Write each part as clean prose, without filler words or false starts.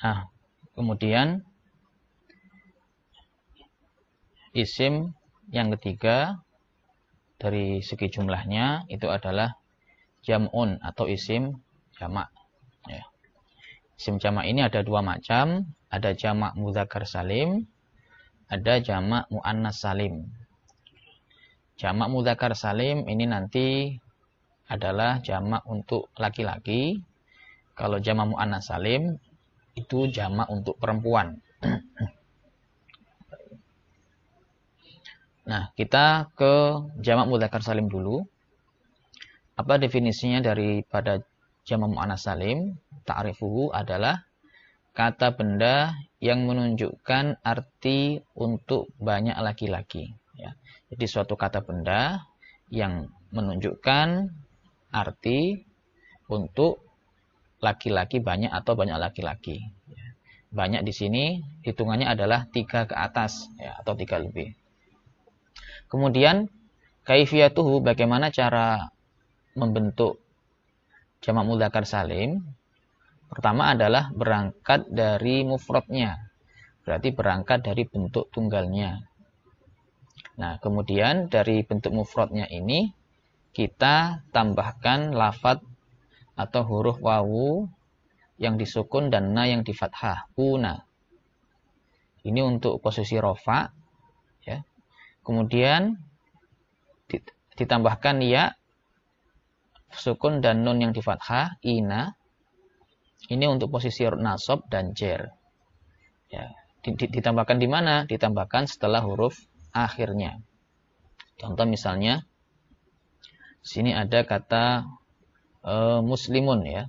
Nah, kemudian isim yang ketiga dari segi jumlahnya itu adalah jam'un atau isim jamak. Ya. Isim jamak ini ada dua macam, ada jamak mudzakkar salim, ada jamak muannas salim. Jamak mudzakkar salim ini nanti adalah jamak untuk laki-laki. Kalau jamak muannas salim itu jamak untuk perempuan. Nah, kita ke jamak mudzakkar salim dulu. Apa definisinya daripada jamak muannas salim? Ta'rifuhu adalah kata benda yang menunjukkan arti untuk banyak laki-laki. Ya. Jadi suatu kata benda yang menunjukkan arti untuk laki-laki banyak atau banyak laki-laki. Banyak di sini hitungannya adalah 3 ke atas ya, atau 3 lebih. Kemudian kaifiyatuhu, bagaimana cara membentuk jamak mudzakkar salim? Pertama adalah berangkat dari mufradnya. Berarti berangkat dari bentuk tunggalnya. Nah, kemudian dari bentuk mufradnya ini kita tambahkan lafadz atau huruf wawu yang disukun dan na yang di fathah, una. Ini untuk posisi rofa ya. Kemudian ditambahkan ya sukun dan nun yang di fathah, ina. Ini untuk posisi nasab dan jer. Ya, ditambahkan di mana? Ditambahkan setelah huruf akhirnya. Contoh misalnya sini ada kata muslimun ya.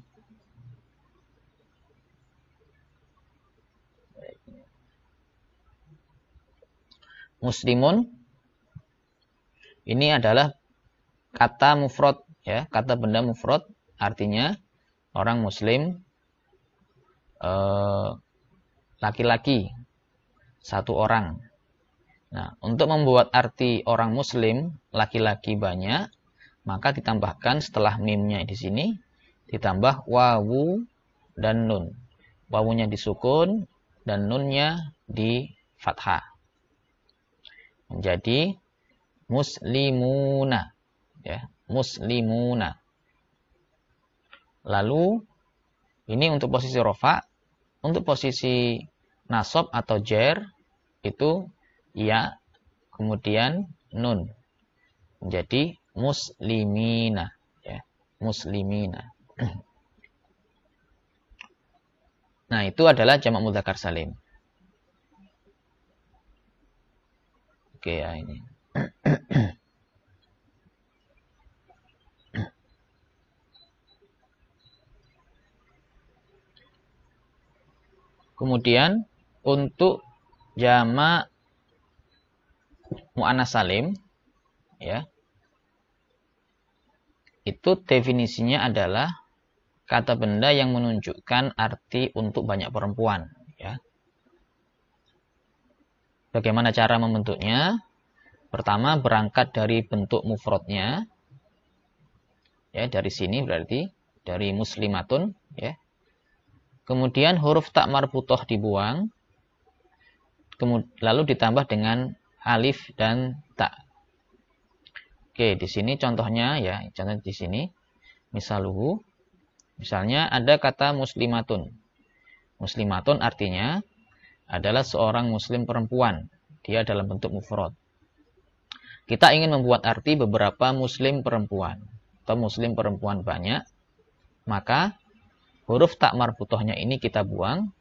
Muslimun ini adalah kata mufrad ya, kata benda mufrad, artinya orang muslim laki-laki, satu orang. Nah, untuk membuat arti orang muslim laki-laki banyak, maka ditambahkan setelah mimnya di sini ditambah wawu dan nun. Wawunya disukun dan nunnya di fathah. Menjadi muslimuna ya, muslimuna. Lalu ini untuk posisi rofa. Untuk posisi nasab atau jer itu ya, kemudian nun. Menjadi muslimina ya, muslimina. Nah, itu adalah jamak mudzakkar salim. Oke ya ini. Kemudian untuk jamak muannas salim ya. Itu definisinya adalah kata benda yang menunjukkan arti untuk banyak perempuan ya. Bagaimana cara membentuknya? Pertama berangkat dari bentuk mufradnya. Ya, dari sini berarti dari muslimatun ya. Kemudian huruf tak marbutoh dibuang. Lalu ditambah dengan alif dan ta. Oke, di sini contohnya ya, contoh di sini. Misalnya ada kata muslimatun. Muslimatun artinya adalah seorang muslim perempuan. Dia dalam bentuk mufrad. Kita ingin membuat arti beberapa muslim perempuan atau muslim perempuan banyak, maka huruf tak marbutohnya ini kita buang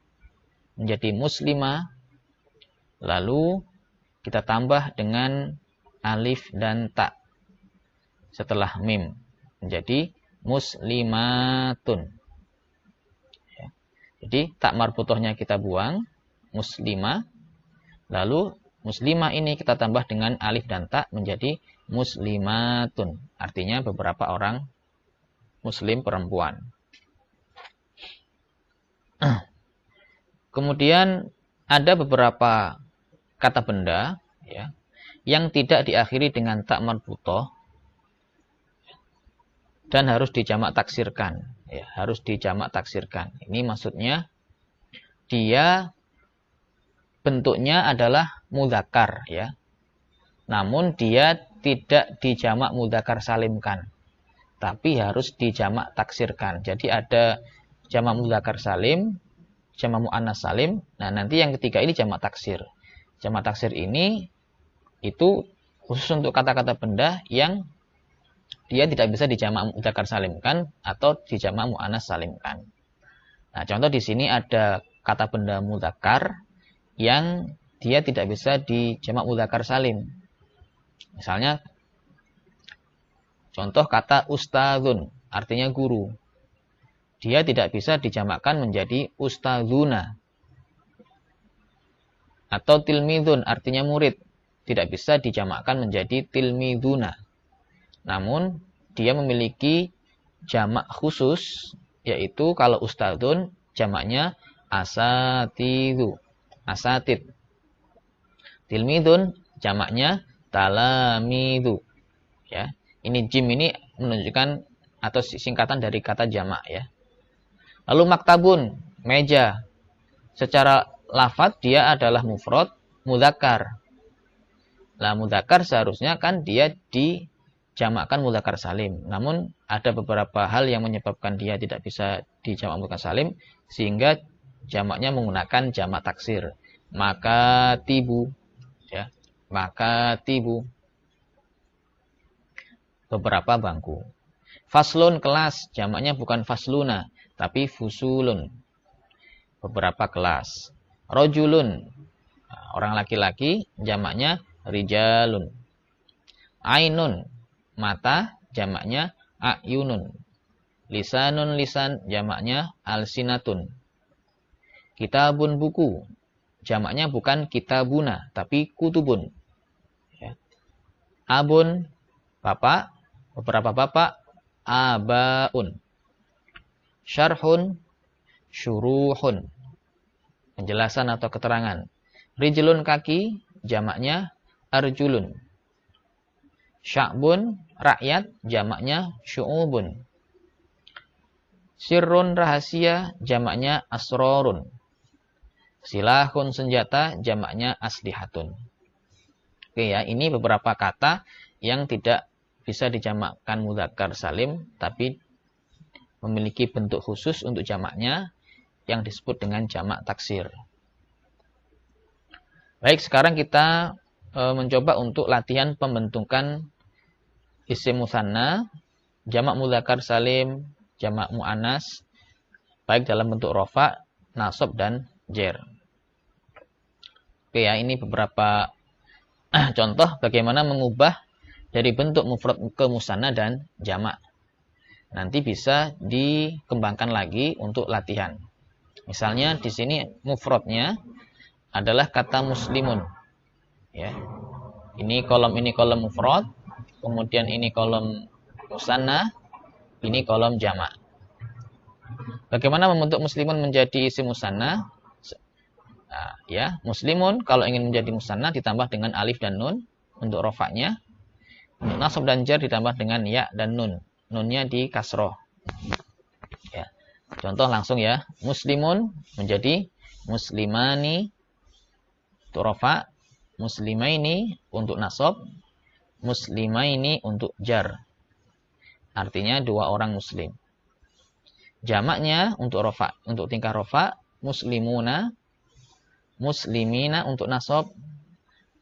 menjadi muslimah, lalu kita tambah dengan alif dan ta setelah mim menjadi muslimatun ya. Jadi tak marbutohnya kita buang, muslimah, lalu muslimah ini kita tambah dengan alif dan ta menjadi muslimatun, artinya beberapa orang muslim perempuan. Kemudian ada beberapa kata benda ya, yang tidak diakhiri dengan tak marbutoh dan harus dijamak taksirkan ya, harus dijamak taksirkan. Ini maksudnya dia bentuknya adalah mudzakkar ya. Namun dia tidak dijamak mudzakkar salimkan, tapi harus dijamak taksirkan. Jadi ada jamak mudzakkar salim, jamak muannas salim. Nah, nanti yang ketiga ini jamak taksir. Jamak taksir ini itu khusus untuk kata-kata benda yang dia tidak bisa dijamak mudzakkar salimkan atau dijamak muannas salimkan. Nah, contoh di sini ada kata benda mudzakkar yang dia tidak bisa dijamak mudzakkar salim. Misalnya contoh kata ustadzun, artinya guru. Dia tidak bisa dijamakkan menjadi ustadzuna. Atau tilmidun, artinya murid. Tidak bisa dijamakkan menjadi tilmiduna. Namun dia memiliki jamak khusus, yaitu kalau ustadzun jamaknya asatidu, asatid. Tilmidun jamaknya talamidu. Ya, ini jim ini menunjukkan atau singkatan dari kata jamak ya. Lalu maktabun, meja. Secara lafadz dia adalah mufrad mudzakkar. Lah mudzakkar seharusnya kan dia dijamakkan mudzakkar salim. Namun ada beberapa hal yang menyebabkan dia tidak bisa dijamak mudzakkar salim sehingga jamaknya menggunakan jamak taksir. Makatibu ya. Makatibu, beberapa bangku. Faslun, kelas, jamaknya bukan fasluna tapi fusulun, beberapa kelas. Rojulun, orang laki-laki, jamaknya rijalun. Ainun, mata, jamaknya ayunun. Lisanun, lisan, jamaknya alsinatun. Kitabun, buku, jamaknya bukan kitabuna tapi kutubun. Abun, bapak, beberapa bapak, abaun. Syarhun, syuruhun, penjelasan atau keterangan. Rijlun, kaki, jamaknya arjulun. Sya'bun, rakyat, jamaknya syu'ubun. Sirrun, rahasia, jamaknya asrorun. Silahun, senjata, jamaknya aslihatun. Oke ya, ini beberapa kata yang tidak bisa dijamakkan mudzakkar salim, tapi memiliki bentuk khusus untuk jamaknya yang disebut dengan jamak taksir. Baik, sekarang kita mencoba untuk latihan pembentukan isim musanna, jamak mudzakkar salim, jamak muannas, baik dalam bentuk rafa, nasab, dan jer. Oke ya, ini beberapa contoh bagaimana mengubah dari bentuk mufrad ke musanna dan jamak. Nanti bisa dikembangkan lagi untuk latihan. Misalnya di sini mufradnya adalah kata muslimun. Ya. Ini kolom mufrad, kemudian ini kolom musanna, ini kolom jamak. Bagaimana membentuk muslimun menjadi isim musanna? Nah, ya, muslimun kalau ingin menjadi musanna ditambah dengan alif dan nun untuk rofaknya. Untuk nasab dan jar ditambah dengan ya dan nun. Nunnya di kasroh. Ya. Contoh langsung ya. Muslimun menjadi muslimani untuk rofak. Muslimaini untuk nasab. Muslimaini untuk jar. Artinya dua orang muslim. Jamaknya untuk rofak, untuk tingkah rofak. Muslimuna, muslimina untuk nasab,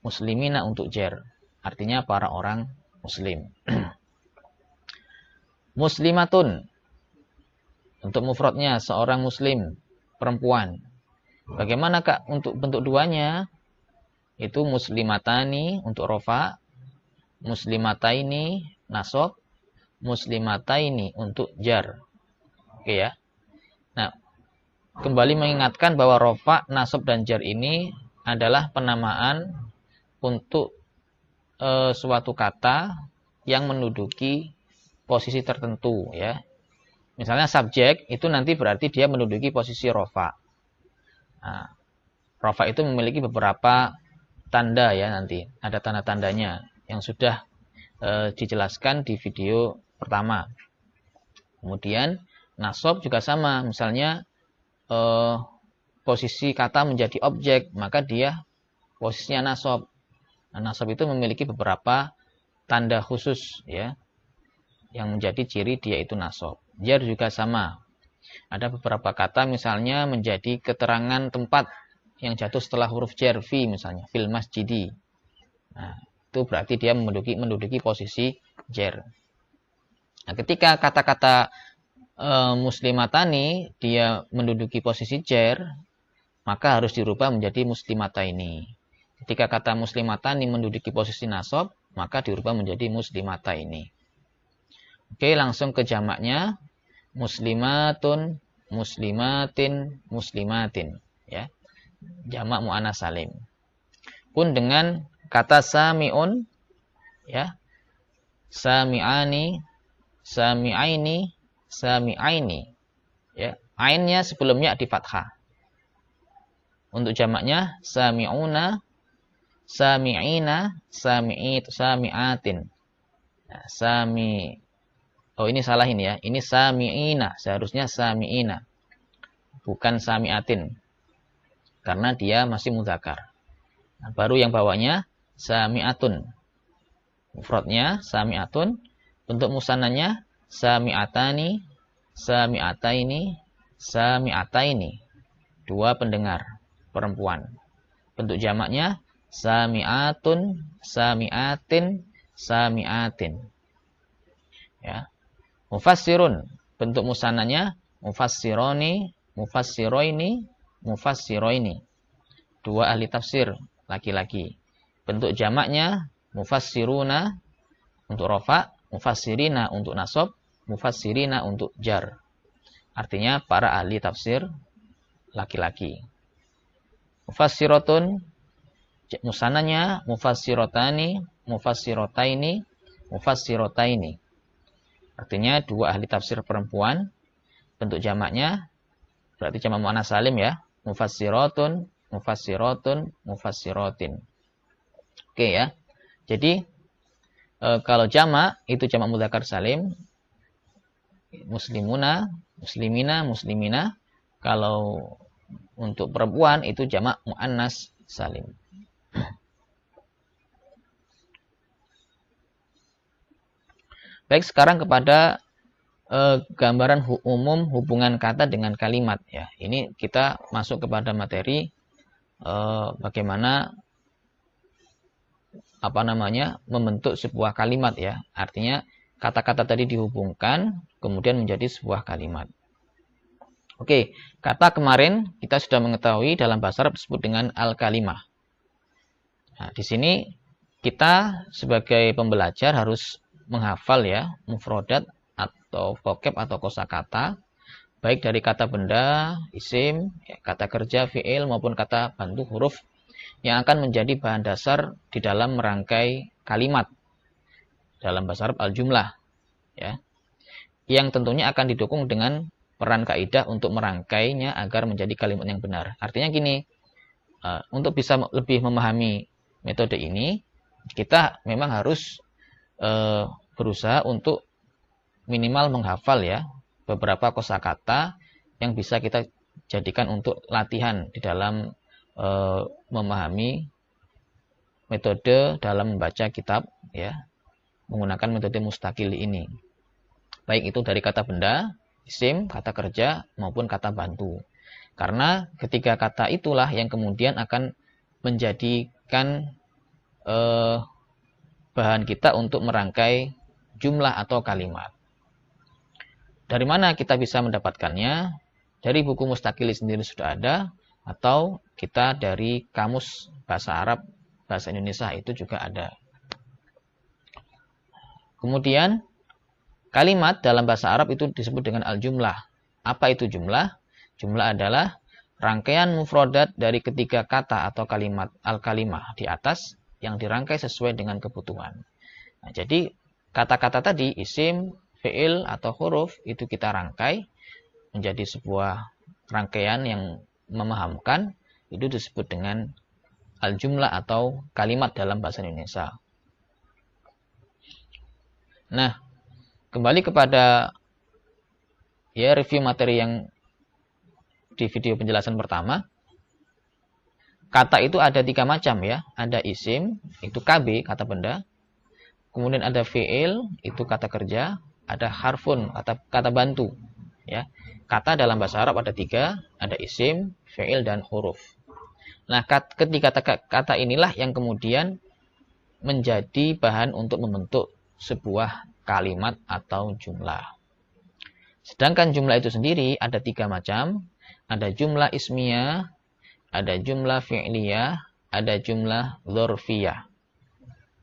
muslimina untuk jar. Artinya para orang muslim. Muslimatun untuk mufradnya seorang muslim perempuan. Bagaimana Kak untuk bentuk duanya? Itu muslimatani untuk rofa, muslimataini nasab, muslimataini untuk jar. Oke ya. Nah, kembali mengingatkan bahwa rofa, nasab, dan jar ini adalah penamaan untuk suatu kata yang menduduki posisi tertentu ya. Misalnya subjek itu nanti berarti dia menduduki posisi rofa. Nah, rofa itu memiliki beberapa tanda ya nanti. Ada tanda-tandanya yang sudah dijelaskan di video pertama. Kemudian nasab juga sama. Misalnya posisi kata menjadi objek, maka dia posisinya nasab. Nah, nasab itu memiliki beberapa tanda khusus ya, yang menjadi ciri dia itu nasab. Jar juga sama. Ada beberapa kata misalnya menjadi keterangan tempat yang jatuh setelah huruf jar, fi misalnya, fil masjidi. Nah, itu berarti dia menduduki posisi jar. Nah, ketika kata-kata muslimatani dia menduduki posisi jar, maka harus dirubah menjadi muslimataini. Ketika kata muslimatani menduduki posisi nasab, maka dirubah menjadi muslimataini. Oke, langsung ke jamaknya. Muslimatun, muslimatin, muslimatin, ya. Jamak muannats salim. Pun dengan kata sami'un, ya. Sami'ani, sami'aini, sami'aini. Ya, ainnya sebelumnya di fathah. Untuk jamaknya sami'una, sami'ina, sami'atin. Nah, oh, ini salah ini ya. Ini sami'ina, seharusnya sami'ina. Bukan sami'atin. Karena dia masih mudzakkar. Nah, baru yang bawahnya sami'atun. Mufradnya sami'atun. Bentuk musannanya sami'atani, sami'ataini, sami'ataini. Dua pendengar perempuan. Bentuk jamaknya sami'atun, sami'atin, sami'atin. Ya. Mufassirun, bentuk musannanya mufassironi, mufassiroini, mufassiroini. Dua ahli tafsir laki-laki. Bentuk jamaknya mufassiruna untuk rofa, mufassirina untuk nasab, mufassirina untuk jar. Artinya para ahli tafsir laki-laki. Mufassiratun, musannanya mufassirotani, mufassirotaini, mufassirotaini. Artinya dua ahli tafsir perempuan. Bentuk jamaknya berarti jamak muannats salim ya. Mufassiratun, mufassiratun, mufassiratin. Oke ya. Jadi kalau jamak itu jamak mudzakkar salim. Muslimuna, muslimina, muslimina. Kalau untuk perempuan itu jamak muannats salim. Baik, sekarang kepada gambaran umum hubungan kata dengan kalimat ya. Ini kita masuk kepada materi bagaimana membentuk sebuah kalimat ya. Artinya kata-kata tadi dihubungkan kemudian menjadi sebuah kalimat. Oke, kata kemarin kita sudah mengetahui dalam bahasa Arab disebut dengan al-kalimah. Nah, di sini kita sebagai pembelajar harus menghafal ya mufrodat atau vocab atau kosakata baik dari kata benda, isim, ya, kata kerja, fiil maupun kata bantu huruf yang akan menjadi bahan dasar di dalam merangkai kalimat dalam bahasa Arab al-jumlah ya. Yang tentunya akan didukung dengan peran kaidah untuk merangkainya agar menjadi kalimat yang benar. Artinya gini, untuk bisa lebih memahami metode ini kita memang harus berusaha untuk minimal menghafal ya beberapa kosakata yang bisa kita jadikan untuk latihan di dalam memahami metode dalam membaca kitab ya menggunakan metode mustakil ini. Baik itu dari kata benda, isim, kata kerja maupun kata bantu. Karena ketiga kata itulah yang kemudian akan menjadikan bahan kita untuk merangkai jumlah atau kalimat. Dari mana kita bisa mendapatkannya? Dari buku Mustakili sendiri sudah ada, atau kita dari kamus bahasa Arab, bahasa Indonesia itu juga ada. Kemudian, kalimat dalam bahasa Arab itu disebut dengan al-jumlah. Apa itu jumlah? Jumlah adalah rangkaian mufrodat dari ketiga kata atau kalimat al-kalimah di atas yang dirangkai sesuai dengan kebutuhan. Nah, jadi kata-kata tadi, isim, fi'il atau huruf itu kita rangkai menjadi sebuah rangkaian yang memahamkan, itu disebut dengan al-jumlah atau kalimat dalam bahasa Indonesia. Nah, kembali kepada ya review materi yang di video penjelasan pertama. kata itu ada 3 macam ya. Ada isim, itu KB, kata benda. Kemudian ada fi'il, itu kata kerja. Ada harfun, kata bantu. Ya. Kata dalam bahasa Arab ada 3, ada isim, fi'il, dan huruf. Nah, ketiga kata inilah yang kemudian menjadi bahan untuk membentuk sebuah kalimat atau jumlah. Sedangkan jumlah itu sendiri ada 3 macam. Ada jumlah ismiyah, ada jumlah fi'liyah, ada jumlah dzarfiyah.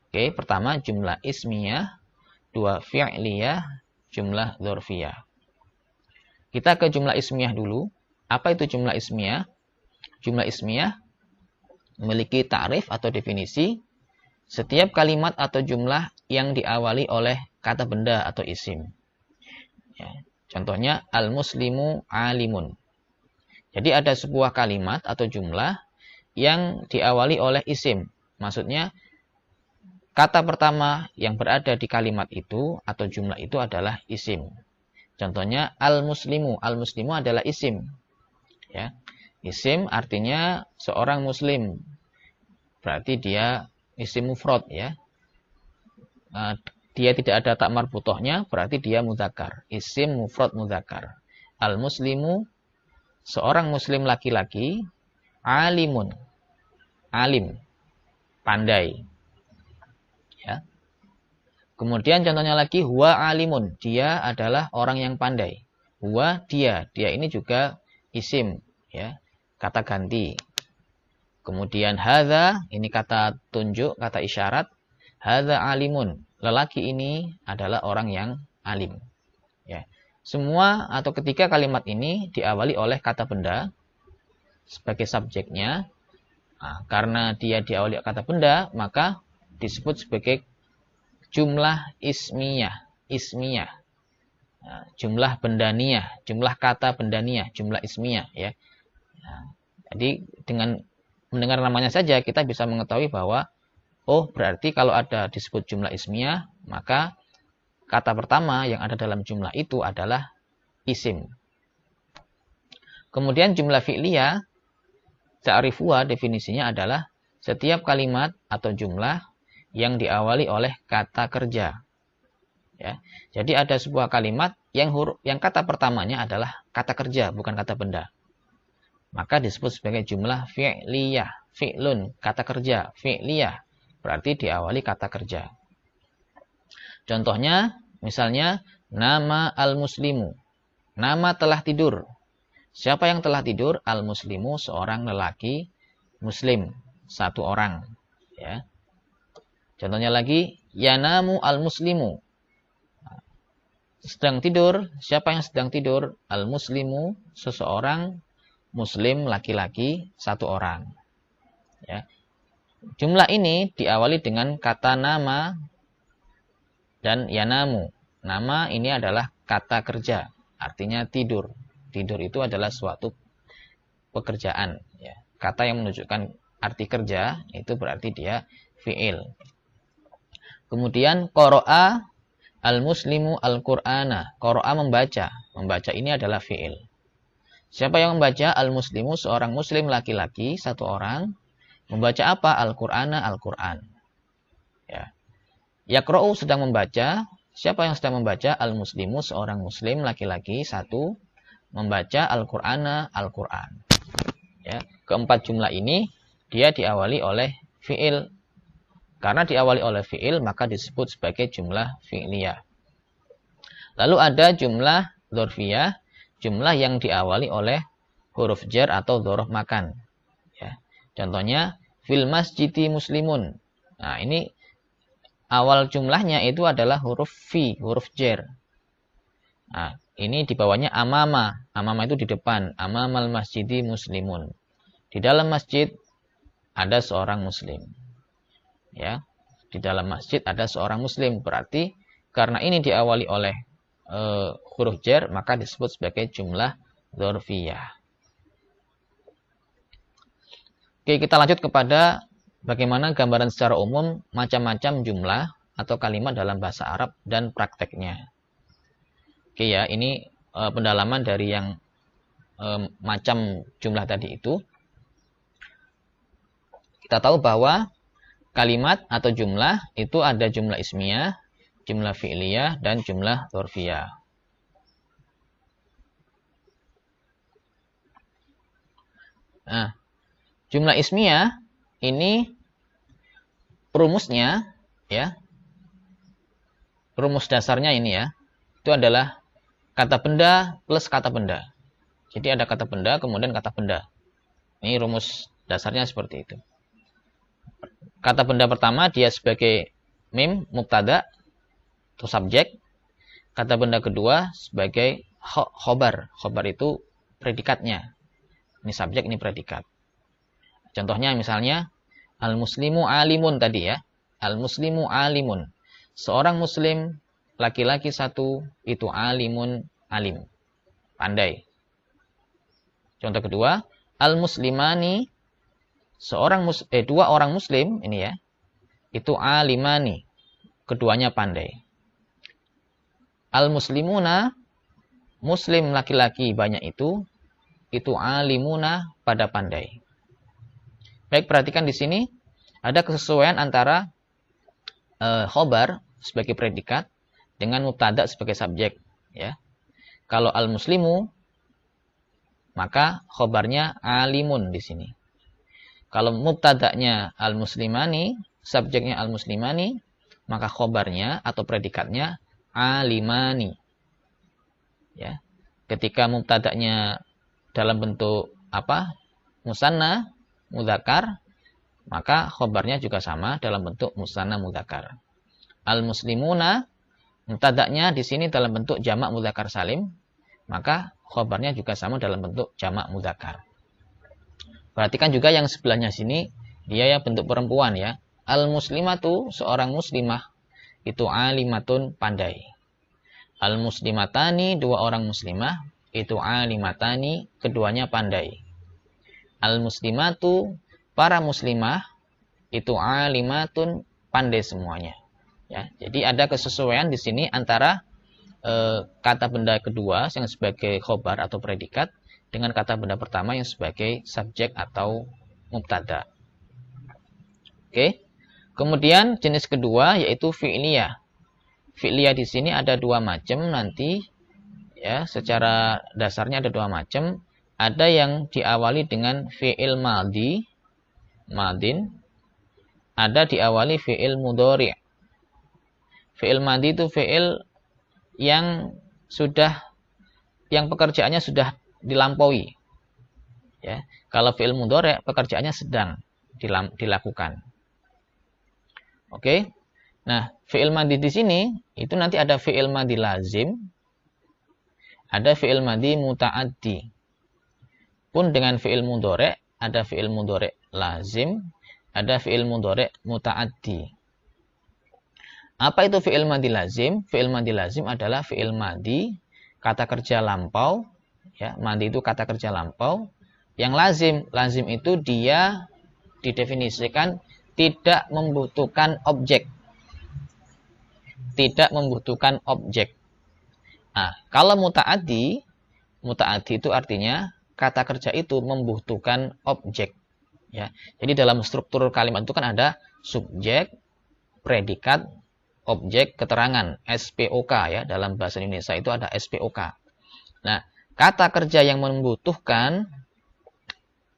Oke, pertama jumlah ismiyah, 2 fi'liyah, jumlah dzarfiyah. Kita ke jumlah ismiyah dulu. Apa itu jumlah ismiyah? Jumlah ismiyah memiliki ta'rif atau definisi setiap kalimat atau jumlah yang diawali oleh kata benda atau isim. Ya, contohnya al-muslimu alimun. Jadi ada sebuah kalimat atau jumlah yang diawali oleh isim. Maksudnya kata pertama yang berada di kalimat itu atau jumlah itu adalah isim. Contohnya al-muslimu. Al-muslimu adalah isim. Ya. Isim artinya seorang muslim. Berarti dia isim mufrad ya. Dia tidak ada tak marbutohnya, berarti dia mudzakkar. Isim mufrad mudzakkar. Al-muslimu, seorang muslim laki-laki, alimun, alim, pandai. Ya. Kemudian contohnya lagi, huwa alimun, dia adalah orang yang pandai. Huwa, dia ini juga isim, ya, kata ganti. Kemudian hadza, ini kata tunjuk, kata isyarat. Hadza alimun, lelaki ini adalah orang yang alim. Ya. Semua atau ketiga kalimat ini diawali oleh kata benda sebagai subjeknya. Nah, karena dia diawali kata benda, maka disebut sebagai jumlah ismiyah. Nah, jumlah bendaniyah, jumlah kata bendaniyah, jumlah ismiyah. Ya. Nah, jadi dengan mendengar namanya saja kita bisa mengetahui bahwa oh berarti kalau ada disebut jumlah ismiyah, maka kata pertama yang ada dalam jumlah itu adalah isim. Kemudian jumlah fi'liyah, ta'rifuha definisinya adalah setiap kalimat atau jumlah yang diawali oleh kata kerja. Ya. Jadi ada sebuah kalimat yang kata pertamanya adalah kata kerja, bukan kata benda. Maka disebut sebagai jumlah fi'liyah. Fi'lun, kata kerja. Fi'liyah, berarti diawali kata kerja. Contohnya, misalnya, nama al-muslimu. Nama telah tidur. Siapa yang telah tidur? Al-muslimu, seorang lelaki muslim. Satu orang. Ya. Contohnya lagi, yanamu al-muslimu. Sedang tidur. Siapa yang sedang tidur? Al-muslimu, seseorang muslim laki-laki, satu orang. Ya. Jumlah ini diawali dengan kata nama dan yanamu. Nama ini adalah kata kerja, artinya tidur. Tidur itu adalah suatu pekerjaan. Ya. Kata yang menunjukkan arti kerja, itu berarti dia fi'il. Kemudian qara'a al-muslimu al-Qur'ana. Qara'a membaca. Membaca ini adalah fi'il. Siapa yang membaca? Al-muslimu, seorang muslim laki-laki, satu orang. Membaca apa? Al-Qur'ana, Al-Qur'an. Ya. Yaqra'u sedang membaca. Siapa yang sedang membaca? Al-muslimu, seorang muslim laki-laki, satu. Membaca Al-Qur'ana, Al-Qur'an. Ya. Keempat jumlah ini, dia diawali oleh fi'il. Karena diawali oleh fi'il, maka disebut sebagai jumlah fi'liyah. Lalu ada jumlah dzarfiyah, jumlah yang diawali oleh huruf jar atau dzaraf makan. Ya. Contohnya, fil masjidi muslimun. Nah, ini awal jumlahnya itu adalah huruf fi, huruf jar. Nah, ini di bawahnya amama. Amama itu di depan. Amamal masjidi muslimun. Di dalam masjid ada seorang muslim. Ya, di dalam masjid ada seorang muslim. Berarti karena ini diawali oleh huruf jar, maka disebut sebagai jumlah dzarfiyah. Oke, kita lanjut kepada bagaimana gambaran secara umum macam-macam jumlah atau kalimat dalam bahasa Arab dan prakteknya. Oke ya, ini pendalaman dari yang macam jumlah tadi itu. Kita tahu bahwa kalimat atau jumlah itu ada jumlah ismiyah, jumlah fi'liyah, dan jumlah dzarfiyah. Nah, jumlah ismiyah ini rumusnya, ya, rumus dasarnya ini ya, itu adalah kata benda plus kata benda. Jadi ada kata benda, kemudian kata benda. Ini rumus dasarnya seperti itu. Kata benda pertama dia sebagai mim, mubtada, atau subjek. Kata benda kedua sebagai khobar. Khobar itu predikatnya. Ini subjek, ini predikat. Contohnya misalnya, al-muslimu alimun tadi ya. Al-muslimu alimun. Seorang muslim, laki-laki satu, itu alimun, alim. Pandai. Contoh kedua, al-muslimani. Dua orang muslim, ini ya. Itu alimani. Keduanya pandai. Al-muslimuna, muslim laki-laki banyak itu alimuna, pada pandai. Baik, perhatikan di sini ada kesesuaian antara khobar sebagai predikat dengan mubtada sebagai subjek, ya. Kalau al-muslimu maka khobarnya alimun di sini. Kalau mubtada'nya al-muslimani, subjeknya al-muslimani, maka khobarnya atau predikatnya alimani. Ya. Ketika mubtada'nya dalam bentuk apa? Musanna, mudzakkar, maka khobarnya juga sama dalam bentuk musanna mudzakkar. Al-muslimuna, mubtada'nya di sini dalam bentuk jamak mudzakkar salim, maka khobarnya juga sama dalam bentuk jamak mudzakkar. Perhatikan juga yang sebelahnya sini, dia ya bentuk perempuan ya. Al-muslimatu, seorang muslimah, itu alimatun, pandai. Al-muslimatani, dua orang muslimah, itu alimatani, keduanya pandai. Al-muslimatu, para muslimah, itu alimatun, pandai semuanya. Ya, jadi ada kesesuaian di sini antara kata benda kedua yang sebagai khobar atau predikat dengan kata benda pertama yang sebagai subjek atau mubtada. Oke. Kemudian jenis kedua yaitu fi'liyah. Fi'liyah di sini ada dua macam nanti. Ya, secara dasarnya ada dua macam. Ada yang diawali dengan fi'il madhi, madin. Ada diawali fi'il mudhari'. Fi'il madhi itu fi'il yang pekerjaannya sudah dilampaui. Ya, kalau fi'il mudhari' pekerjaannya sedang dilakukan. Oke. Nah, fi'il madhi di sini itu nanti ada fi'il madhi lazim, ada fi'il madhi muta'addi. Pun dengan fi'il mudhari' ada fi'il mudhari' lazim, ada fi'il mudhari' muta'addi. Apa itu fi'il madhi lazim? Fi'il madhi lazim adalah fi'il madhi kata kerja lampau. Ya, madhi itu kata kerja lampau. Yang lazim itu dia didefinisikan tidak membutuhkan objek. Tidak membutuhkan objek. Nah, kalau muta'addi itu artinya kata kerja itu membutuhkan objek. Ya, jadi dalam struktur kalimat itu kan ada subjek, predikat, objek, keterangan, SPOK ya. Dalam bahasa Indonesia itu ada SPOK. Nah, kata kerja yang membutuhkan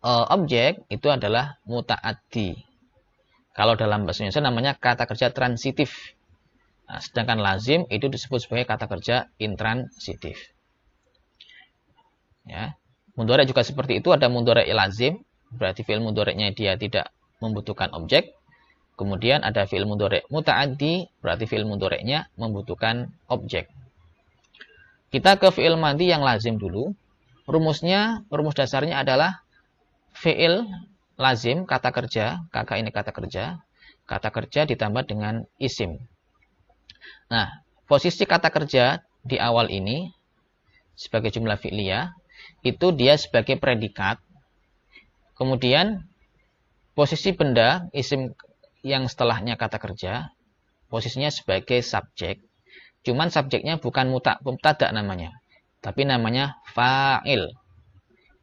objek itu adalah muta'addi. Kalau dalam bahasa Indonesia namanya kata kerja transitif. Nah, sedangkan lazim itu disebut sebagai kata kerja intransitif. Ya. Mudhari' juga seperti itu, ada mudhari' lazim, berarti fi'il mudhari'nya dia tidak membutuhkan objek. Kemudian ada fi'il mudhari' muta'addi, berarti fi'il mudhari'nya membutuhkan objek. Kita ke fi'il madhi yang lazim dulu. Rumus dasarnya adalah fi'il lazim, kata kerja, kakak ini kata kerja ditambah dengan isim. Nah, posisi kata kerja di awal ini sebagai jumlah fi'liyah, itu dia sebagai predikat. Kemudian posisi benda, isim yang setelahnya kata kerja, posisinya sebagai subjek. Cuman subjeknya bukan mubtada namanya, tapi namanya fa'il.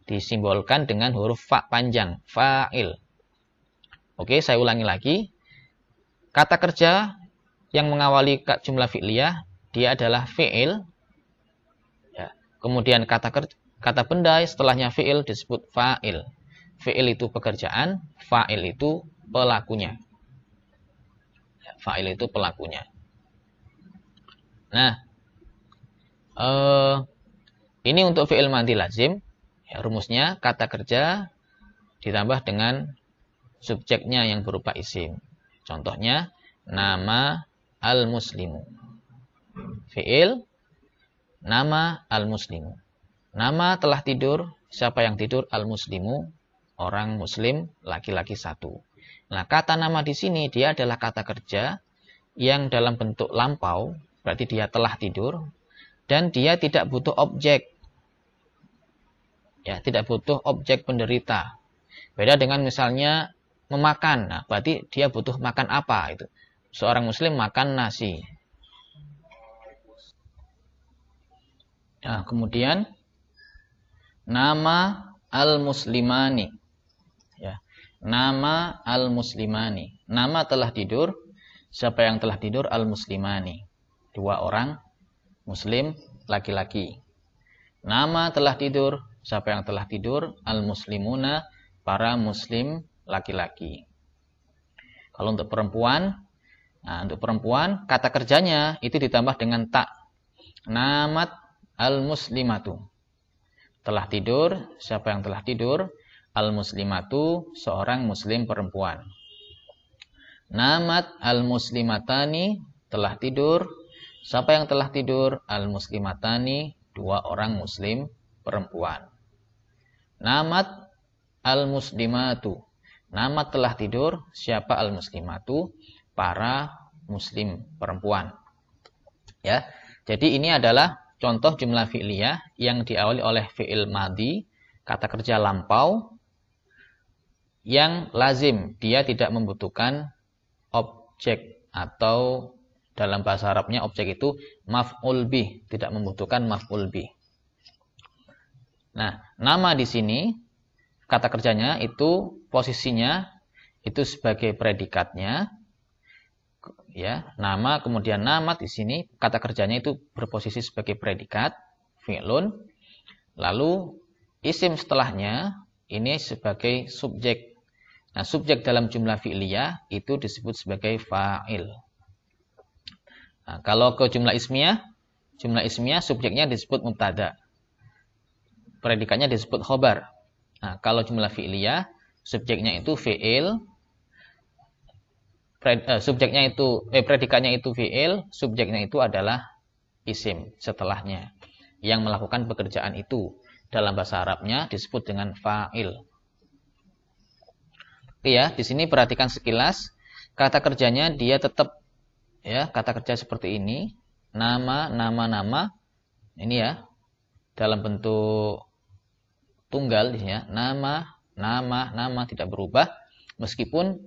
Disimbolkan dengan huruf fa panjang, fa'il. Oke, saya ulangi lagi. Kata kerja yang mengawali jumlah fi'liyah, dia adalah fi'il. Ya. Kemudian kata benda setelahnya fi'il disebut fa'il. Fi'il itu pekerjaan, fa'il itu pelakunya. Ya, fa'il itu pelakunya. Nah, ini untuk fi'il madhi lazim. Ya, rumusnya kata kerja ditambah dengan subjeknya yang berupa isim. Contohnya, nama al-muslimu. Fi'il, nama al-muslimu. Nama telah tidur, siapa yang tidur? Al-muslimu, orang muslim, laki-laki satu. Nah, kata nama di sini dia adalah kata kerja yang dalam bentuk lampau, berarti dia telah tidur, dan dia tidak butuh objek. Ya, tidak butuh objek penderita. Beda dengan misalnya memakan. Nah, berarti dia butuh makan apa itu? Seorang muslim makan nasi. Nah, kemudian nama al-muslimani. Ya. Nama al-muslimani. Nama telah tidur. Siapa yang telah tidur? Al-muslimani. 2 orang muslim laki-laki. Nama telah tidur. Siapa yang telah tidur? Al-muslimuna, para muslim laki-laki. Kalau untuk perempuan, kata kerjanya itu ditambah dengan tak. Namat al-muslimatu. Telah tidur, siapa yang telah tidur? Al-muslimatu, seorang muslim perempuan. Namat al-muslimatani, telah tidur. Siapa yang telah tidur? Al-muslimatani, 2 orang muslim perempuan. Namat al-muslimatu. Namat telah tidur. Siapa al-muslimatu? Para muslim perempuan. Ya. Jadi ini adalah contoh jumlah fi'liyah yang diawali oleh fi'il madhi, kata kerja lampau, yang lazim. Dia tidak membutuhkan objek, atau dalam bahasa Arabnya objek itu maf'ul bih, tidak membutuhkan maf'ul bih. Nah, nama di sini kata kerjanya itu posisinya itu sebagai predikatnya, ya, nama, kemudian namat di sini kata kerjanya itu berposisi sebagai predikat, fi'lun, lalu isim setelahnya ini sebagai subjek. Nah, subjek dalam jumlah fi'liyah itu disebut sebagai fa'il. Nah, kalau ke jumlah ismiyah subjeknya disebut mubtada. Predikatnya disebut khobar. Nah, kalau jumlah fi'liyah, subjeknya itu fi'il, predikatnya itu fi'il, subjeknya itu adalah isim setelahnya yang melakukan pekerjaan itu. Dalam bahasa Arabnya disebut dengan fa'il. Oke ya, di sini perhatikan sekilas kata kerjanya dia tetap, ya, kata kerja seperti ini, nama. Ini ya, dalam bentuk tunggal ya, nama tidak berubah meskipun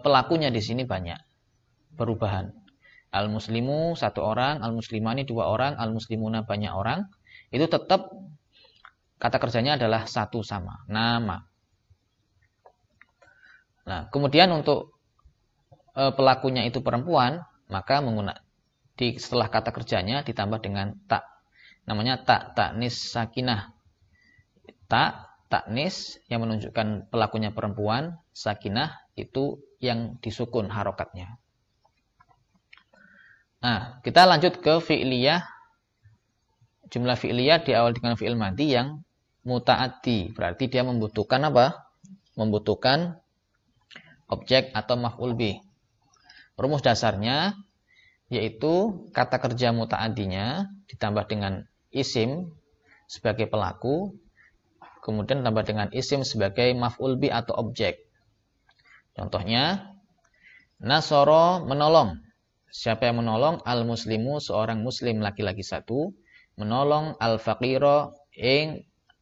pelakunya di sini banyak perubahan. Al-muslimu 1 orang, al-muslimani 2 orang, al-muslimuna banyak orang. Itu tetap kata kerjanya adalah satu sama, nama. Nah, kemudian untuk pelakunya itu perempuan, maka setelah kata kerjanya ditambah dengan tak. Namanya tak ta'nis sakinah. Taknis yang menunjukkan pelakunya perempuan, sakinah itu yang disukun harokatnya. Nah, kita lanjut ke fi'liyah. Jumlah fi'liyah diawali dengan fi'il madhi yang muta'addi. Berarti dia membutuhkan apa? Membutuhkan objek atau maf'ul bih. Rumus dasarnya yaitu kata kerja muta'addinya ditambah dengan isim sebagai pelaku, kemudian tambah dengan isim sebagai maf'ul bih atau objek. Contohnya, nasoro menolong. Siapa yang menolong? Al-muslimu, seorang muslim laki-laki satu. Menolong al-faqiro,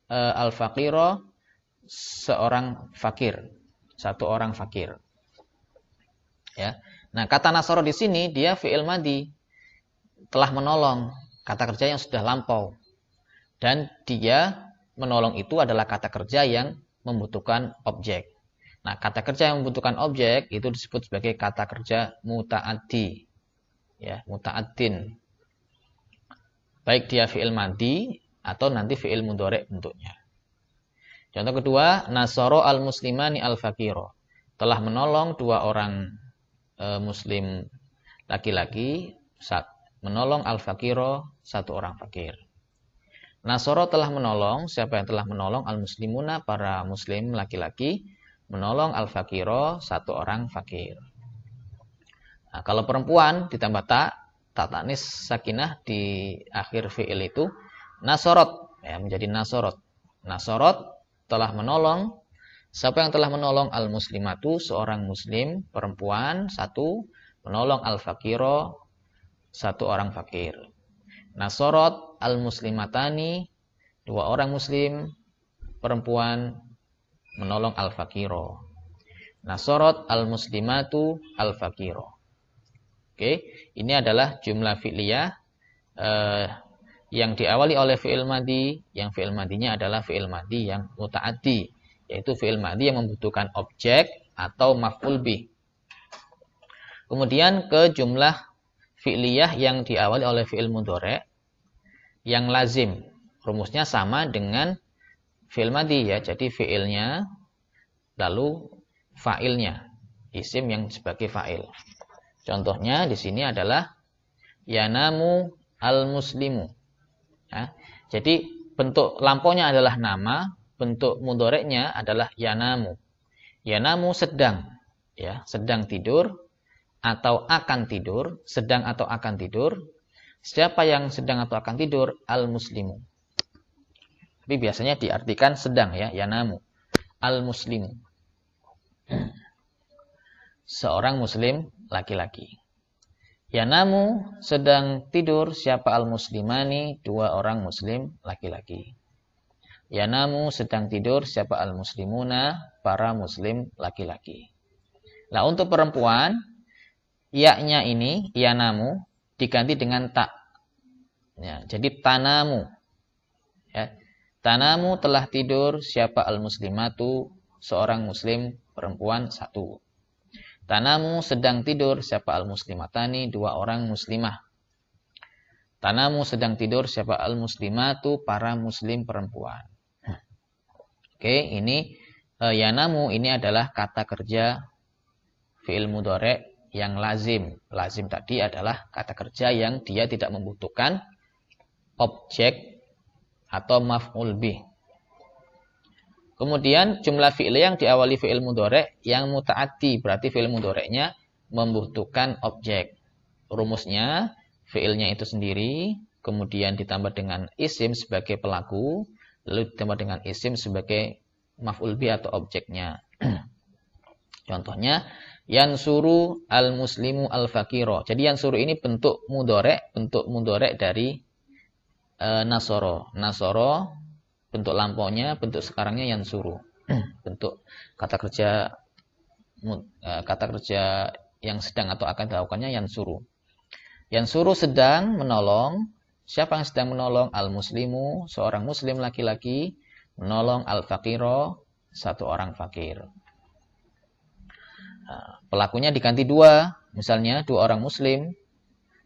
al-faqiro, seorang fakir. 1 orang fakir. Ya. Nah, kata nasoro di sini dia fi'il madhi, telah menolong, kata kerja yang sudah lampau. Dan dia menolong itu adalah kata kerja yang membutuhkan objek. Nah, kata kerja yang membutuhkan objek itu disebut sebagai kata kerja muta'addi. Ya, muta'addin. Baik dia fi'il madhi atau nanti fi'il mudhari' bentuknya. Contoh kedua, nasara al-muslimani al-faqira. Telah menolong dua orang muslim laki-laki, menolong al-faqira, satu orang fakir. Nasara telah menolong, siapa yang telah menolong al-muslimuna, para muslim laki-laki, menolong al-faqira, satu orang fakir. Nah, kalau perempuan ditambah ta tanis sakinah di akhir fi'il itu nasorot, ya, menjadi nasorot. Nasorot telah menolong. Siapa yang telah menolong al-muslimatu, seorang muslim perempuan, satu, menolong al-faqira, satu orang fakir. Nasorot al-muslimatani, dua orang muslim perempuan menolong al-faqira. Nasorot al-muslimatu al-faqira. Oke, ini adalah jumlah fi'liyah yang diawali oleh fi'il madhi, yang fi'il madhinya adalah fi'il madhi yang muta'addi, yaitu fi'il madhi yang membutuhkan objek atau maf'ul bih. Kemudian ke jumlah fi'liyah yang diawali oleh fi'il mudhari' yang lazim. Rumusnya sama dengan fi'il madhi, ya. Jadi fi'ilnya lalu fa'ilnya, isim yang sebagai fa'il. Contohnya di sini adalah yanamu al-muslimu. Ya, jadi bentuk lampaunya adalah nama, bentuk mudhari'nya adalah yanamu. Yanamu sedang, ya, sedang tidur atau akan tidur, sedang atau akan tidur. Siapa yang sedang atau akan tidur? Al-muslimu. Tapi biasanya diartikan sedang, ya, yanamu al-muslimu. Seorang muslim laki-laki. Yanamu sedang tidur siapa al-muslimani, dua orang muslim laki-laki. Yanamu sedang tidur siapa al-muslimuna, para muslim laki-laki. Nah, untuk perempuan, ya-nya ini, yanamu, diganti dengan ta. Ya, jadi tanamu. Ya, tanamu telah tidur siapa al-muslimatu, seorang muslim perempuan, satu. Tanamu sedang tidur siapa al-muslimatani, dua orang muslimah. Tanamu sedang tidur siapa al-muslimatu, para muslim perempuan. Oke, ini yanamu ini adalah kata kerja fi'il mudhari' yang lazim. Lazim tadi adalah kata kerja yang dia tidak membutuhkan objek atau maf'ul bih. Kemudian jumlah fi'il yang diawali fi'il mudhari' yang muta'addi, berarti fi'il mudhari'nya membutuhkan objek. Rumusnya fi'ilnya itu sendiri, kemudian ditambah dengan isim sebagai pelaku, lalu ditambah dengan isim sebagai maf'ul bih atau objeknya. Contohnya yansuru al-muslimu al-faqira. Jadi yansuru ini bentuk mudhari' dari nasoro. Nasoro bentuk lampaunya, bentuk sekarangnya yansuru. Bentuk kata kerja yang sedang atau akan dilakukannya yansuru. Yansuru sedang menolong. Siapa yang sedang menolong? Al-muslimu, seorang muslim laki-laki, menolong al-faqiro, satu orang fakir. Pelakunya diganti dua, misalnya dua orang muslim,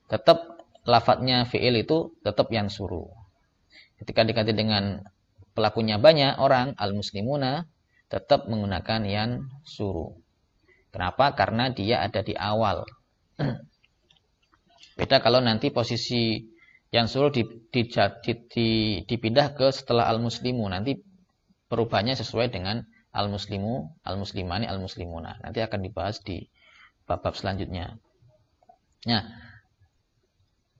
tetap lafadznya fi'il itu tetap yansuru. Ketika diganti dengan pelakunya banyak orang, al-muslimuna, tetap menggunakan yansuru. Kenapa? Karena dia ada di awal. Beda kalau nanti posisi yansuru dipindah ke setelah al-muslimu. Nanti perubahannya sesuai dengan al-muslimu, al-muslimani, al-muslimuna. Nanti akan dibahas di bab-bab selanjutnya. Nah,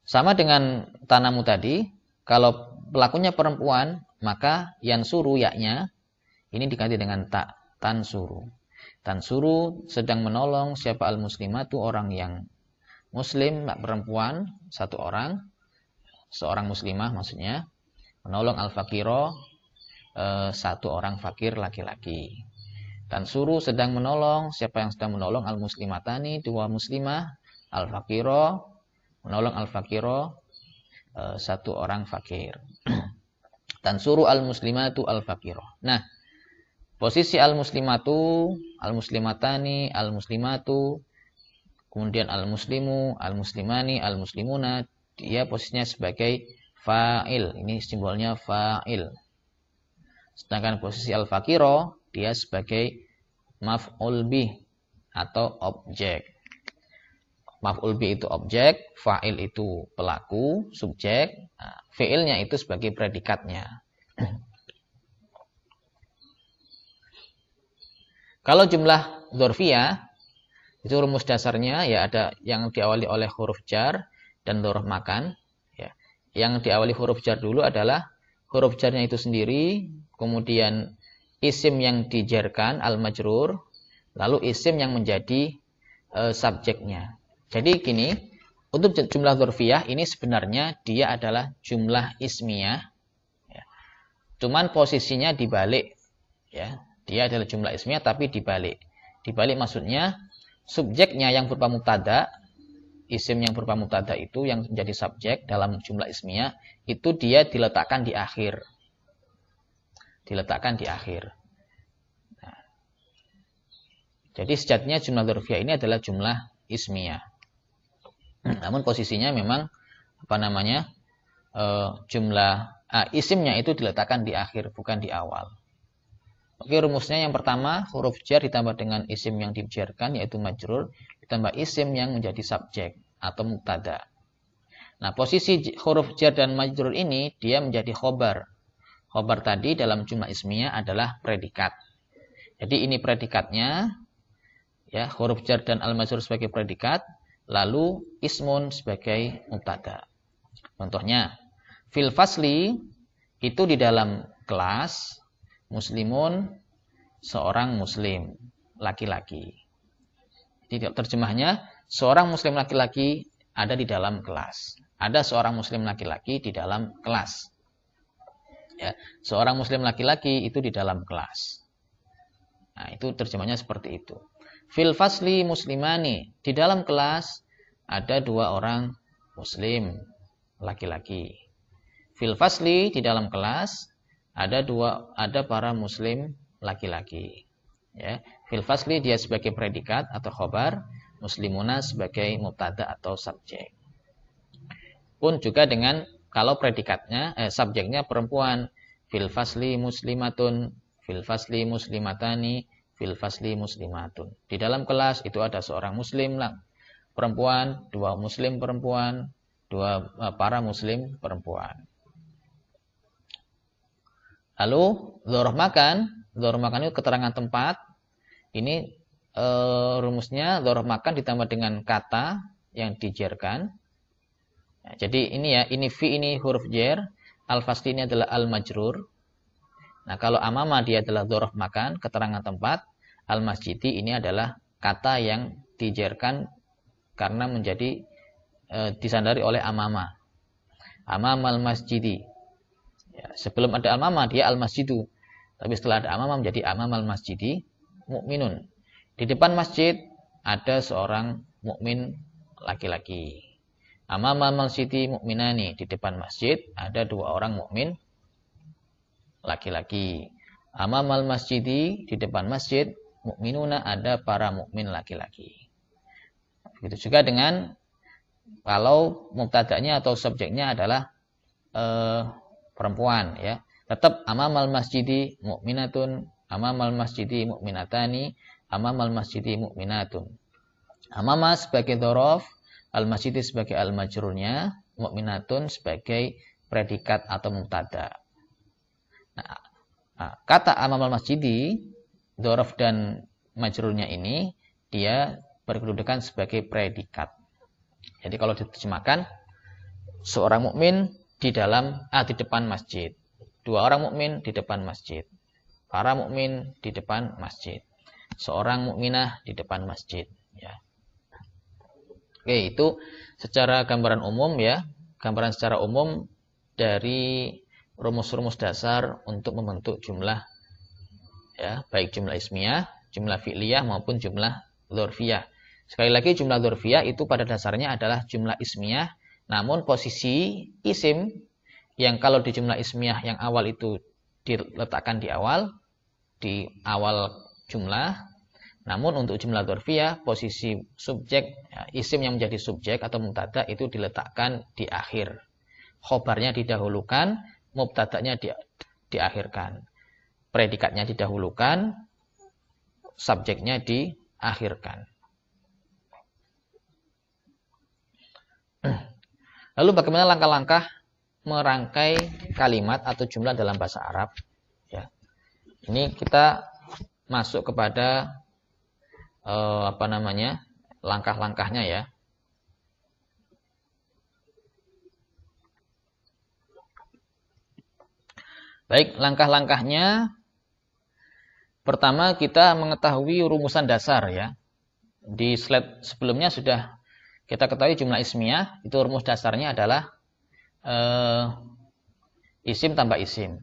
sama dengan tanamu tadi, kalau pelakunya perempuan, maka yansuru ya-nya ini diganti dengan ta, tansuru. Tansuru sedang menolong siapa al-muslimatu, orang yang muslim, perempuan, satu orang, seorang muslimah maksudnya, menolong al-faqiro, satu orang fakir laki-laki. Tansuru sedang menolong, siapa yang sedang menolong al-muslimatani, dua muslimah, al-faqiro, menolong al-faqiro, satu orang fakir. Tansuru al-muslimatu al-faqiro. Nah, Posisi al-muslimatu, al-muslimatani, al-muslimatu, kemudian al-muslimu, al-muslimani, al-muslimuna, dia posisinya sebagai fa'il. Ini simbolnya fa'il. Sedangkan posisi al-fakiro, dia sebagai maf'ul bih atau objek. Maf'ul bih itu objek, fa'il itu pelaku, subjek, fi'ilnya itu sebagai predikatnya. Kalau jumlah dzarfiyah, itu rumus dasarnya ya ada yang diawali oleh huruf jar dan dzarf makan. Ya. Yang diawali huruf jar dulu adalah huruf jarnya itu sendiri, kemudian isim yang dijarkan al-majrur, lalu isim yang menjadi subjeknya. Jadi gini, untuk jumlah dzarfiyah ini sebenarnya dia adalah jumlah ismiyah. Ya. Cuman posisinya dibalik. Ya. Dia adalah jumlah ismiyah tapi dibalik. Dibalik maksudnya subjeknya yang berupa mubtada, isim yang berupa mubtada itu yang menjadi subjek dalam jumlah ismiyah itu dia diletakkan di akhir. Diletakkan di akhir. Nah. Jadi sejatinya jumlah dzarfiyah ini adalah jumlah ismiyah. Namun posisinya memang jumlah isimnya itu diletakkan di akhir bukan di awal. Oke, rumusnya yang pertama, huruf jar ditambah dengan isim yang dijarkan, yaitu majrur, ditambah isim yang menjadi subjek atau mubtada. Nah, posisi huruf jar dan majrur ini, dia menjadi khobar. Khobar tadi dalam jumlah ismiyah adalah predikat. Jadi ini predikatnya, ya, huruf jar dan al-majrur sebagai predikat, lalu ismun sebagai mubtada. Contohnya, fil fasli, itu di dalam kelas, muslimun, seorang muslim laki-laki. Jadi terjemahnya, seorang muslim laki-laki ada di dalam kelas. Ada seorang muslim laki-laki di dalam kelas. Ya, seorang muslim laki-laki itu di dalam kelas. Nah, itu terjemahnya seperti itu. Fil fasli muslimani, di dalam kelas ada 2 orang muslim laki-laki. Fil fasli, di dalam kelas ada para muslim laki-laki. Ya, fil fasli dia sebagai predikat atau khobar, muslimuna sebagai mubtada atau subjek. Pun juga dengan kalau predikatnya subjeknya perempuan, fil fasli muslimatun, fil fasli muslimatani, fil fasli muslimatun. Di dalam kelas itu ada seorang muslim perempuan, 2 muslim perempuan, 2 para muslim perempuan. Lalu dzarf makan itu keterangan tempat. Ini rumusnya dzarf makan ditambah dengan kata yang dijarkan. Nah, jadi ini ya, ini fi ini huruf jar, al-fasli ini adalah al-majrur. Nah, kalau amama dia adalah dzarf makan, keterangan tempat, al-masjidi ini adalah kata yang dijarkan karena menjadi disandari oleh amama. Amamal masjidi. Ya, sebelum ada al-mama dia al-masjidu. Tapi setelah ada amama menjadi amamal masjidi mukminun. Di depan masjid ada seorang mukmin laki-laki. Amamal masjidi mukminani. Di depan masjid ada 2 orang mukmin laki-laki. Amamal masjidi, di depan masjid mukminuna, ada para mukmin laki-laki. Begitu juga dengan kalau mubtada'nya atau subjeknya adalah perempuan, ya. Tetap amamal masjidi mukminatun, amamal masjidi mukminatani, amamal masjidi mukminatun. Amama sebagai dzaraf, al-masjidi sebagai al-majrurnya, mukminatun sebagai predikat atau mubtada. Nah, kata amamal masjidi, dzaraf dan majrurnya ini dia berkedudukan sebagai predikat. Jadi kalau diterjemahkan, seorang mukmin di depan masjid. 2 orang mukmin di depan masjid. Para mukmin di depan masjid. Seorang mukminah di depan masjid, ya. Oke, itu secara gambaran umum, ya. Gambaran secara umum dari rumus-rumus dasar untuk membentuk jumlah, ya, baik jumlah ismiyah, jumlah fi'liyah maupun jumlah dzarfiyah. Sekali lagi, jumlah dzarfiyah itu pada dasarnya adalah jumlah ismiyah. Namun posisi isim yang kalau di jumlah ismiyah yang awal itu diletakkan di awal, di awal jumlah. Namun untuk jumlah dzarfiyah posisi subjek, ya, isim yang menjadi subjek atau mubtada itu diletakkan di akhir. Khobarnya didahulukan, mubtadanya diakhirkan. Predikatnya didahulukan, subjeknya diakhirkan. Lalu bagaimana langkah-langkah merangkai kalimat atau jumlah dalam bahasa Arab? Ya. Ini kita masuk kepada langkah-langkahnya ya. Baik, langkah-langkahnya pertama kita mengetahui rumusan dasar ya. Di slide sebelumnya sudah kita ketahui jumlah ismiyah, itu rumus dasarnya adalah isim tambah isim.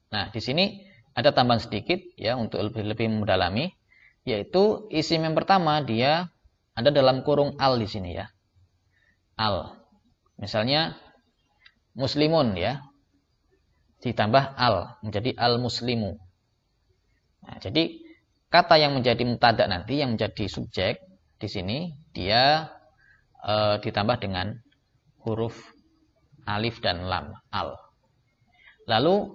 Nah, di sini ada tambahan sedikit ya untuk lebih mendalami, yaitu isim yang pertama dia ada dalam kurung al di sini ya. Al. Misalnya muslimun ya. Ditambah al menjadi al-muslimu. Nah, jadi kata yang menjadi mubtada nanti yang menjadi subjek di sini dia ditambah dengan huruf alif dan lam al. Lalu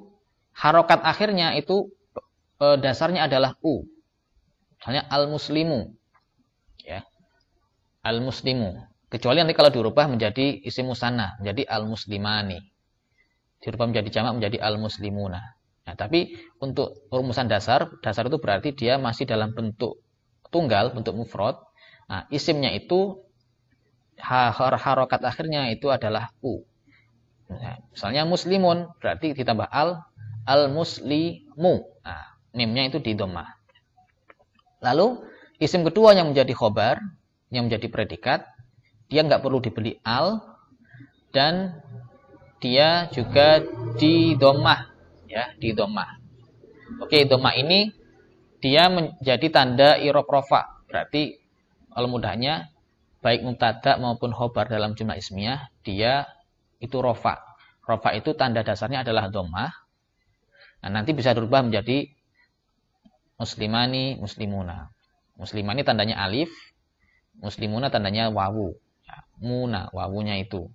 harokat akhirnya itu dasarnya adalah u. Misalnya al-muslimu. Ya. Al-muslimu. Kecuali nanti kalau dirubah menjadi isim musanna, menjadi al-muslimani. Dirubah menjadi jamak menjadi al-muslimuna. Nah, tapi untuk rumusan dasar itu berarti dia masih dalam bentuk tunggal, bentuk mufrad. Nah, isimnya itu harokat akhirnya itu adalah u. Nah, misalnya muslimun berarti ditambah al-muslimu. Nah, mimnya itu di dhammah. Lalu isim kedua yang menjadi khobar, yang menjadi predikat, dia nggak perlu diberi al dan dia juga di dhammah, ya, di dhammah. Oke, dhammah ini dia menjadi tanda i'rab rafa. Berarti kalau mudahnya baik mubtada maupun khobar dalam jumlah ismiyah dia itu rafa. Rafa itu tanda dasarnya adalah dhammah. Nah, nanti bisa dirubah menjadi muslimani, muslimuna. Muslimani tandanya alif, muslimuna tandanya wawu. Ya, muna, wawunya itu.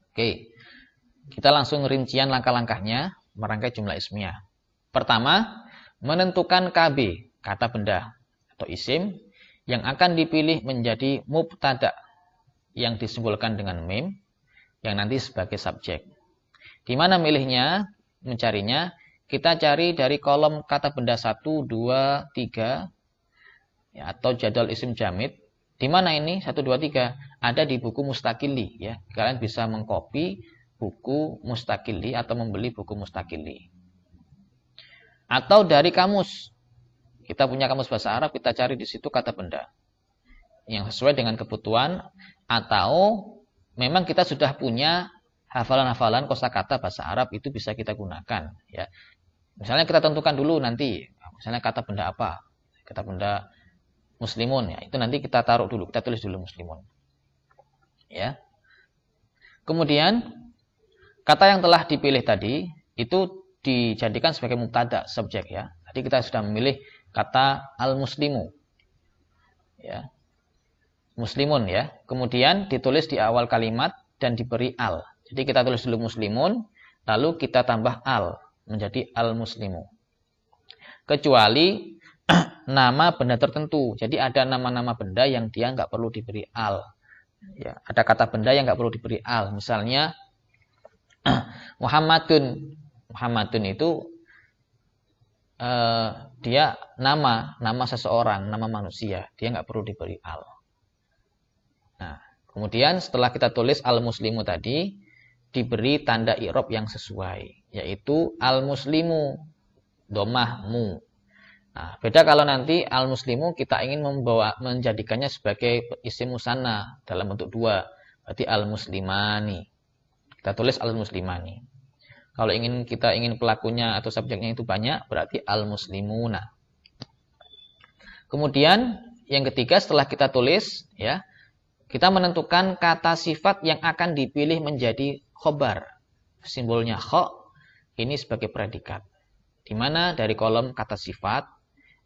Oke, kita langsung rincian langkah-langkahnya merangkai jumlah ismiyah. Pertama, menentukan KB, kata benda atau isim, yang akan dipilih menjadi mubtada, yang disimbolkan dengan mim, yang nanti sebagai subjek. Di mana milihnya, mencarinya, kita cari dari kolom kata benda 1, 2, 3, ya, atau jadwal isim jamid. Di mana ini 1, 2, 3? Ada di buku Mustaqili. Ya. Kalian bisa mengcopy buku Mustaqili atau membeli buku Mustaqili. Atau dari kamus. Kita punya kamus bahasa Arab, kita cari di situ kata benda yang sesuai dengan kebutuhan. Atau memang kita sudah punya hafalan-hafalan kosakata bahasa Arab, itu bisa kita gunakan. Ya. Misalnya kita tentukan dulu nanti, misalnya kata benda apa? Kata benda muslimun, ya. Itu nanti kita taruh dulu, kita tulis dulu muslimun. Ya. Kemudian kata yang telah dipilih tadi itu dijadikan sebagai mubtada, subjek ya. Tadi kita sudah memilih kata al-muslimu. Ya. Muslimun ya. Kemudian ditulis di awal kalimat dan diberi al. Jadi kita tulis dulu muslimun, lalu kita tambah al menjadi al-muslimu. Kecuali nama benda tertentu. Jadi ada nama-nama benda yang dia nggak perlu diberi al. Ya, ada kata benda yang nggak perlu diberi al. Misalnya Muhammadun. Muhammadun itu dia nama seseorang, nama manusia. Dia nggak perlu diberi al. Nah, kemudian setelah kita tulis al-muslimu tadi, diberi tanda i'rab yang sesuai, yaitu al-muslimu, dhammah mu. Nah, beda kalau nanti al-muslimu kita ingin menjadikannya sebagai isim musanna dalam bentuk dua, berarti al-muslimani. Kita tulis al-muslimani. Kalau kita ingin pelakunya atau subjeknya itu banyak, berarti al-muslimuna. Kemudian yang ketiga setelah kita tulis, ya, kita menentukan kata sifat yang akan dipilih menjadi khobar. Simbolnya kho, ini sebagai predikat. Di mana dari kolom kata sifat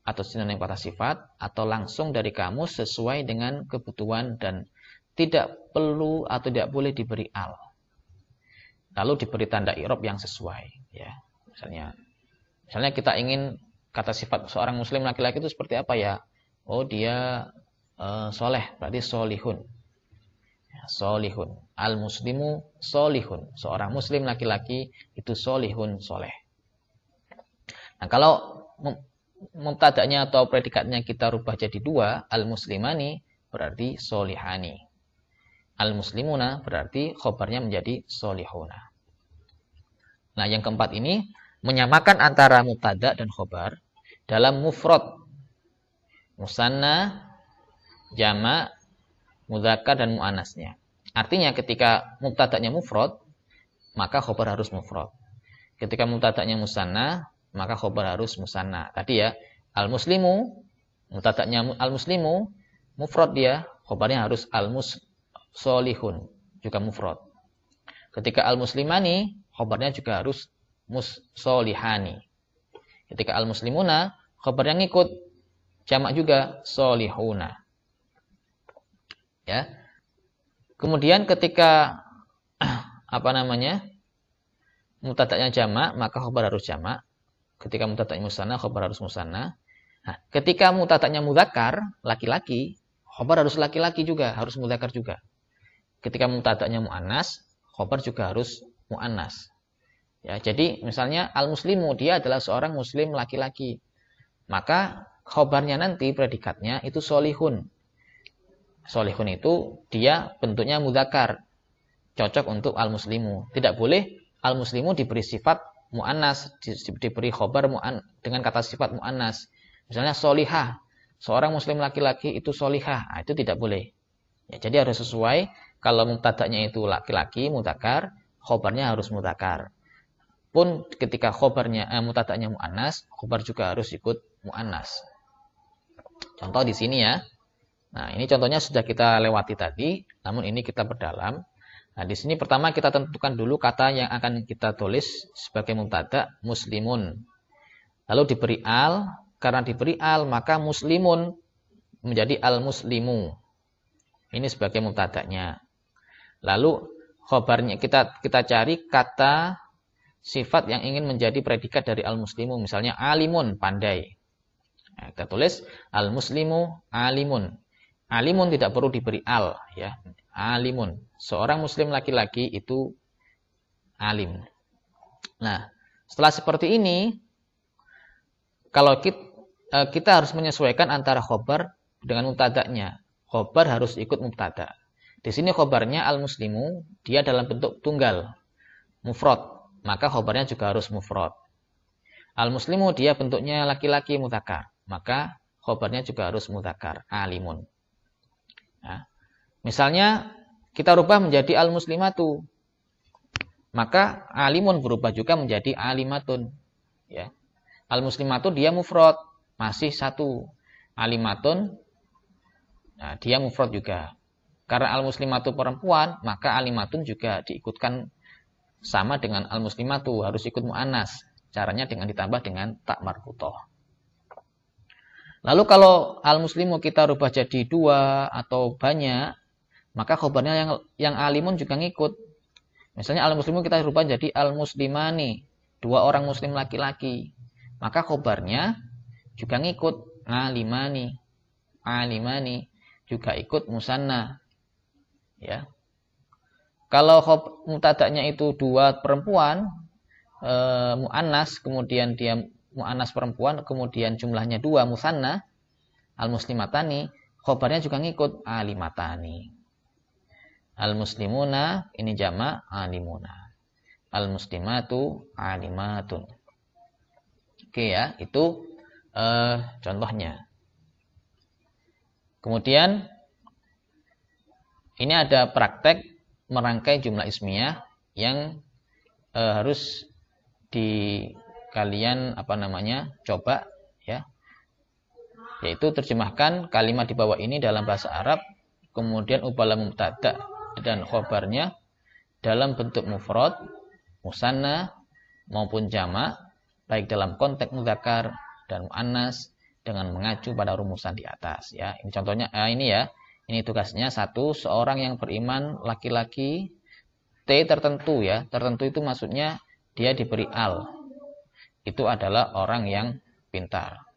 atau sinonim kata sifat atau langsung dari kamus sesuai dengan kebutuhan dan tidak perlu atau tidak boleh diberi al. Lalu diberi tanda i'rab yang sesuai, ya. Misalnya kita ingin kata sifat seorang muslim laki-laki itu seperti apa ya? Oh, dia soleh, berarti solihun. Ya, solihun. Al-muslimu solihun. Seorang muslim laki-laki itu solihun, soleh. Nah, kalau mubtada'nya atau predikatnya kita rubah jadi dua, al-muslimani berarti solihani. Al-muslimuna berarti khobarnya menjadi solihuna. Nah, yang keempat ini menyamakan antara mubtada' dan khobar dalam mufrad, musanna, jama', mudzakkar dan muannasnya. Artinya ketika mubtada'nya mufrad, maka khobar harus mufrad. Ketika mubtada'nya musanna, maka khobar harus musanna. Tadi ya, al-muslimu, mubtada'nya al-muslimu, mufrad dia, khobarnya harus al-solihun, juga mufrad. Ketika al-muslimani, khobarnya juga harus solihani. Ketika al-muslimuna, khobarnya ngikut, jamak juga solihuna. Ya. Kemudian ketika mubtada'nya jamak, maka khobar harus jamak. Ketika mubtada'nya musanna, khobar harus musanna. Nah, ketika mubtada'nya mudzakkar, laki-laki, khobar harus laki-laki juga, harus mudzakkar juga. Ketika mubtada'nya muannas, khobar juga harus muannas. Ya, jadi misalnya al-muslimu, dia adalah seorang muslim laki-laki. Maka khobarnya nanti predikatnya itu solihun. Solihun itu dia bentuknya mudzakkar. Cocok untuk al-muslimu. Tidak boleh al-muslimu diberi sifat mu'annas, diberi khobar dengan kata sifat mu'annas. Misalnya solihah, seorang muslim laki-laki itu solihah, nah, itu tidak boleh. Ya, jadi harus sesuai, kalau mubtada'nya itu laki-laki, mudzakkar, khobarnya harus mudzakkar. Pun ketika khobarnya mubtada'nya mu'annas, khobar juga harus ikut mu'annas. Contoh di sini ya. Nah, ini contohnya sudah kita lewati tadi, namun ini kita perdalam. Nah, di sini pertama kita tentukan dulu kata yang akan kita tulis sebagai mubtada, muslimun. Lalu diberi al, karena diberi al maka muslimun menjadi al-muslimu. Ini sebagai mubtada'nya. Lalu khobarnya kita cari kata sifat yang ingin menjadi predikat dari al-muslimu, misalnya alimun, pandai. Nah, kita tulis al-muslimu alimun. Alimun tidak perlu diberi al, ya. Alimun. Seorang muslim laki-laki itu alim. Nah, setelah seperti ini, kalau kita harus menyesuaikan antara khobar dengan mubtada'nya. Khobar harus ikut mubtada'. Di sini khobarnya al-muslimu, dia dalam bentuk tunggal, mufrad. Maka khobarnya juga harus mufrad. Al-muslimu dia bentuknya laki-laki mudzakkar. Maka khobarnya juga harus mudzakkar, alimun. Nah, misalnya kita rubah menjadi al-muslimatu, maka alimun berubah juga menjadi alimatun. Ya. Al-muslimatu dia mufrad, masih satu. Alimatun, nah, dia mufrad juga. Karena al-muslimatu perempuan, maka alimatun juga diikutkan sama dengan al-muslimatu, harus ikut mu'annas. Caranya dengan ditambah dengan tak marbutoh. Lalu kalau al-muslimu kita rubah jadi dua atau banyak, maka khobarnya yang alimun juga ngikut. Misalnya al-muslimu kita rubah jadi al-muslimani, dua orang muslim laki-laki. Maka khobarnya juga ngikut, alimani. Alimani juga ikut musanna. Ya. Kalau mubtada'nya itu dua perempuan, mu'annas, kemudian dia mu'annas perempuan, kemudian jumlahnya dua, musanna, al-muslimatani, khobarnya juga ngikut, alimatani. Al-muslimuna, ini jama' alimuna. Al-muslimatu, alimatun. Oke ya, itu contohnya. Kemudian, ini ada praktek merangkai jumlah ismiyah yang harus kalian coba ya, yaitu terjemahkan kalimat di bawah ini dalam bahasa Arab, kemudian ubahlah mubtada dan khobarnya dalam bentuk mufrad, musanna maupun jama', baik dalam konteks mudzakkar dan muannas dengan mengacu pada rumusan di atas ya. Ini contohnya ini ya. Ini tugasnya satu, seorang yang beriman laki-laki T tertentu ya. Tertentu itu maksudnya dia diberi al. Itu adalah orang yang pintar.